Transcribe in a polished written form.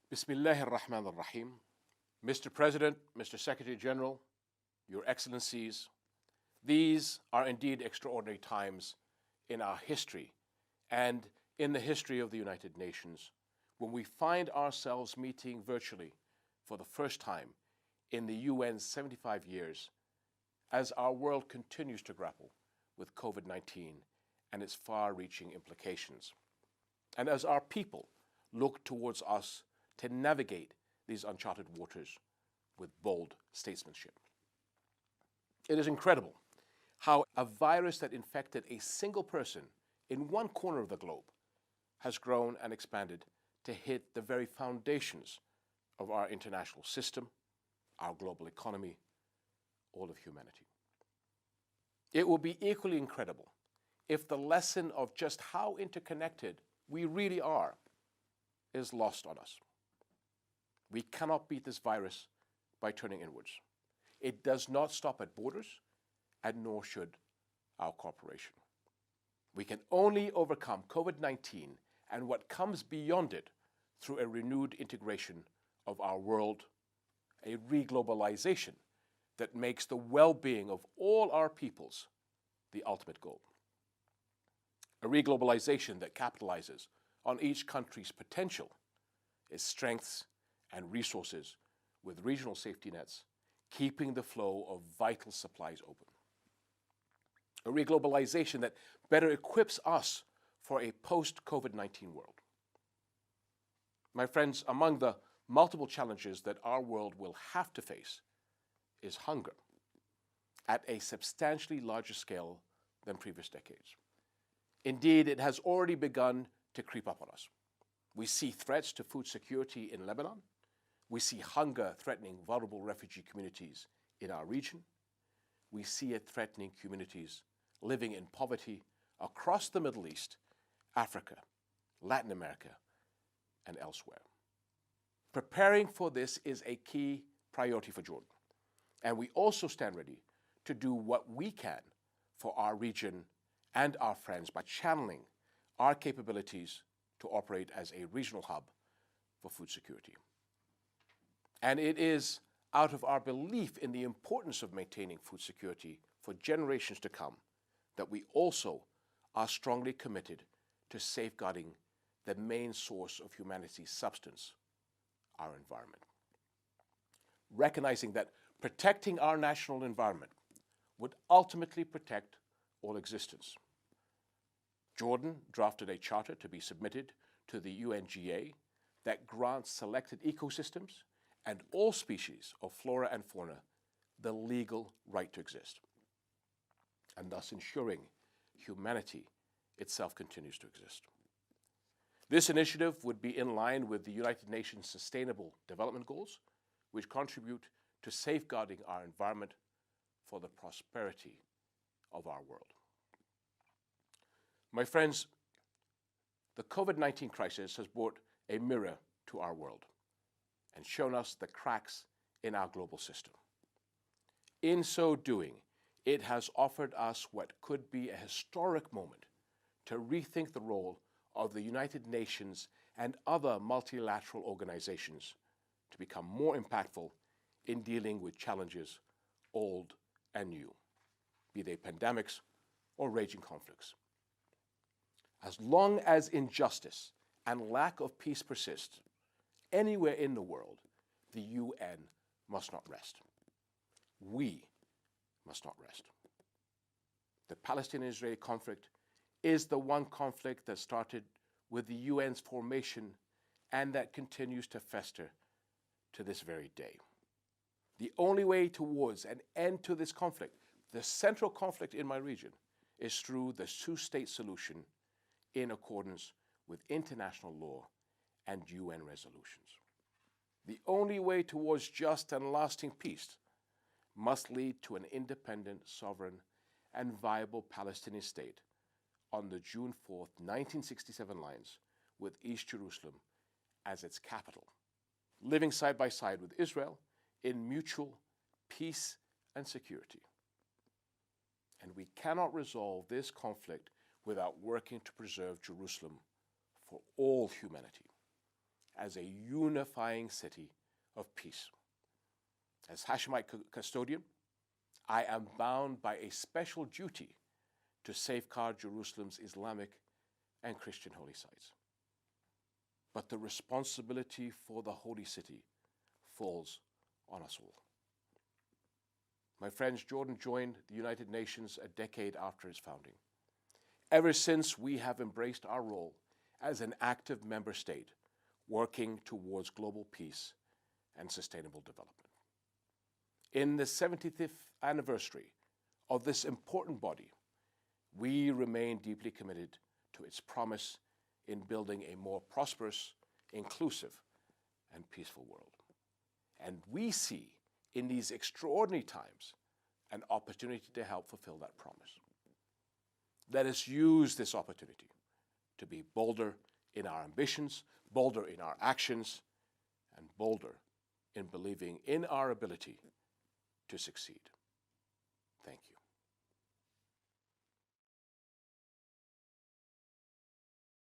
Bismillah ar-Rahman ar-Rahim. Mr. President, Mr. Secretary General, Your Excellencies, these are indeed extraordinary times in our history and in the history of the United Nations when we find ourselves meeting virtually for the first time in the UN's 75 years as our world continues to grapple with COVID-19 and its far-reaching implications, and as our people look towards us to navigate these uncharted waters with bold statesmanship. It is incredible how a virus that infected a single person in one corner of the globe has grown and expanded to hit the very foundations of our international system, our global economy, all of humanity. It will be equally incredible if the lesson of just how interconnected we really are is lost on us. We cannot beat this virus by turning inwards. It does not stop at borders, and nor should our cooperation. We can only overcome COVID-19 and what comes beyond it through a renewed integration of our world, a reglobalization that makes the well-being of all our peoples the ultimate goal. A reglobalization that capitalizes on each country's potential, its strengths and resources, with regional safety nets, keeping the flow of vital supplies open. A reglobalization that better equips us for a post-COVID-19 world. My friends, among the multiple challenges that our world will have to face is hunger at a substantially larger scale than previous decades. Indeed, it has already begun to creep up on us. We see threats to food security in Lebanon. We see hunger threatening vulnerable refugee communities in our region. We see it threatening communities living in poverty across the Middle East, Africa, Latin America, and elsewhere. Preparing for this is a key priority for Jordan, and we also stand ready to do what we can for our region and our friends by channeling our capabilities to operate as a regional hub for food security. And it is out of our belief in the importance of maintaining food security for generations to come that we also are strongly committed to safeguarding the main source of humanity's substance, our environment. Recognizing that protecting our national environment would ultimately protect all existence. Jordan drafted a charter to be submitted to the UNGA that grants selected ecosystems and all species of flora and fauna the legal right to exist, and thus ensuring humanity itself continues to exist. This initiative would be in line with the United Nations Sustainable Development Goals, which contribute to safeguarding our environment for the prosperity of our world. My friends, the COVID-19 crisis has brought a mirror to our world and shown us the cracks in our global system. In so doing, it has offered us what could be a historic moment to rethink the role of the United Nations and other multilateral organizations to become more impactful in dealing with challenges old and new, be they pandemics or raging conflicts. As long as injustice and lack of peace persist anywhere in the world, the UN must not rest. We must not rest. The Palestinian-Israeli conflict is the one conflict that started with the UN's formation and that continues to fester to this very day. The only way towards an end to this conflict, the central conflict in my region, is through the two-state solution in accordance with international law and UN resolutions. The only way towards just and lasting peace must lead to an independent, sovereign, and viable Palestinian state on the June 4th, 1967 lines, with East Jerusalem as its capital, living side by side with Israel in mutual peace and security. And we cannot resolve this conflict without working to preserve Jerusalem for all humanity. as a unifying city of peace. As Hashemite custodian, I am bound by a special duty to safeguard Jerusalem's Islamic and Christian holy sites. But the responsibility for the holy city falls on us all. My friends, Jordan joined the United Nations a decade after its founding. Ever since, we have embraced our role as an active member state working towards global peace and sustainable development. In the 75th anniversary of this important body, we remain deeply committed to its promise in building a more prosperous, inclusive, and peaceful world. And we see in these extraordinary times an opportunity to help fulfill that promise. Let us use this opportunity to be bolder in our ambitions, bolder in our actions, and bolder in believing in our ability to succeed. Thank you.